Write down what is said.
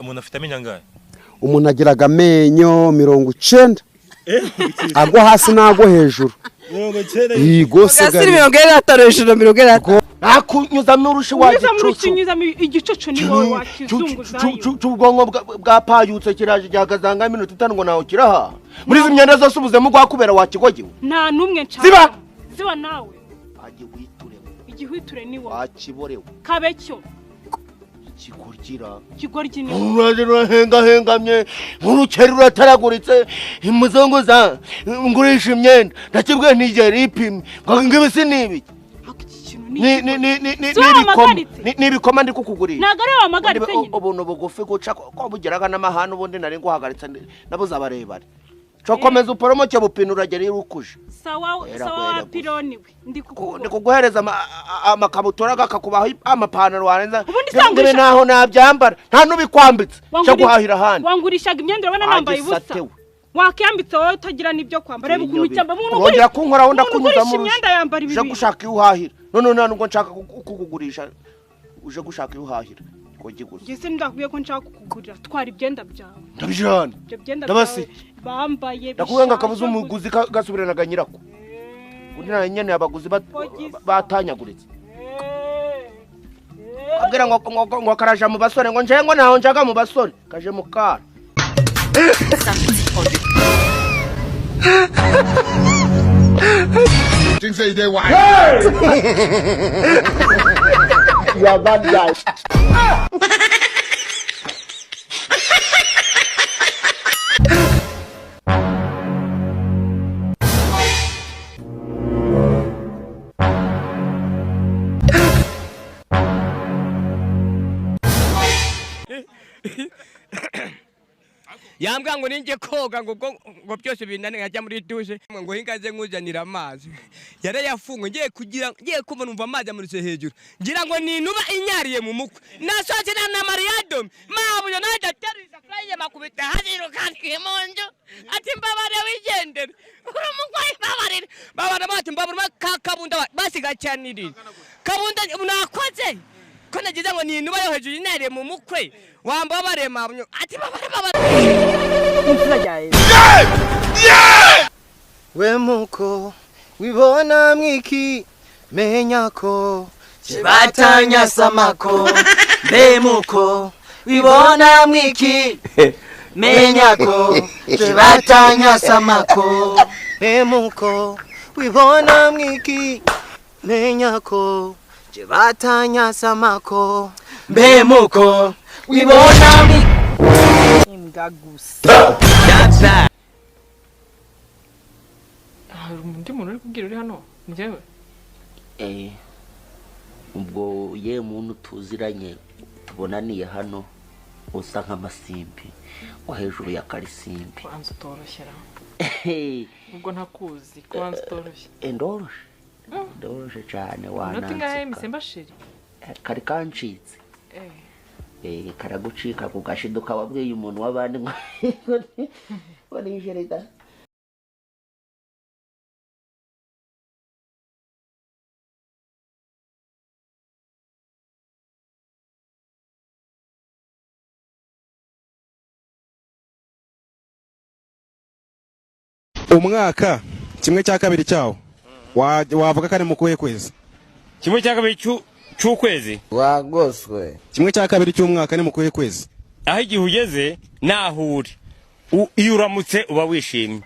umuntu afite amenyo angahe? Umuntu agiraga amenyo 90 agwa hasi nago hejuru. Igose gari 90 hejuru 90 akunyuza n'urushi wagicucunyuza igicucu ni wowe wakizunguzayo cy'ubwonko bwa payutse kiraje cyagazanga iminota 5 ngo naho kiraha muri izi myenda zose ubuzemo gwakubera wakigogiwe nta numwe nshaka ziba nawe igihwiture ni wowe wakiborewe kabecyo kigoryi ni hengamye nk'urukeri rurataraguritse imuzunguza ngurisha imyenda ndakibwe ntigera ipimwe ngo ngibisi nibiki nibikoma ndi kukugurisha nagare wamagaritse nyine ubuntu bugufi guca ko bugeraga n'amahano ubundi nari nguhagaritse nabuza abarebare cokomeza uporomo cyo bupina uragera irukuje sawa pironi we ndi kuguhereza amakabutura gakakubaho amapantaro warenza ngire naho nabyambara nta nubikwambitse cyo guhahira handi wangurishaga imyenda urabona nambaye ubusa wakiyambitse wowe utagira nibyo kwambara reba ukuntu cyamba umuntu ugura kunkora wonda kunyuza mu imyenda yambara ibintu je gushaka yuhahira none nubwo nshaka kukugurisha uje gushaka yuhahira kogigura ngese ndakwiye ko nshaka kukugurira twara ibyenda byawe ndabijana ndabasi bambaye ndakubenga kabuza umuguzi gasubiranaga nyirako undi na nyene abaguzi batanyaguritse abwira ngo karaja mu basore ngo njengo naho njaga mu basore kaje mu kara Things say they why. You are bad guy. yambwa ngo ninje koga ngo byose binane nkajya muri douche ngo hingaze nkuzanira amazi yare yafungwe ngiye kumva numva amazi amuritse hejuru ngira ngo ninuba inyariye mu mukwe nasoje na Mariado mabuye nadaterisa kraye makubita haziro kandi monjo ati mbabare wigendera urumugwayi babara bati mbabura kakabunda basiga cyaniri kabunda unakoze ko nagize ngo ninuba yo hejuru inariye mu mukwe wambabare mabyo ati babare we muko wibona mwiki menya ko kibatanya samako be muko wibona mwiki menya ko kibatanya samako be muko wibona mwiki menya ko kibatanya samako be muko wibona mwiki imgagusa undi muntu uri kubwira uri hano njyewe ubwo ye muntu tuziranye tubonaniye hano usa nk'amasimbi wa hejuru ya karisimbi kwanza utoroshera ubwo ntakuzi kwanza utoroshye ndoroshe cyane wana notinga misemba shiri kari kancitse karagucika kugashiduka wabwiye umuntu wabandi ngo wanijereda umwaka kimwe cya kabiri cyawo wavuga kare mu kuhe kwezi kimwe cya kabiri cy'ukwezi wagoswe kimwe cya kabiri cy'umwaka ni mu kuhe kwezi aho igihe ugeze nahuri iyo uramutse uba wishimye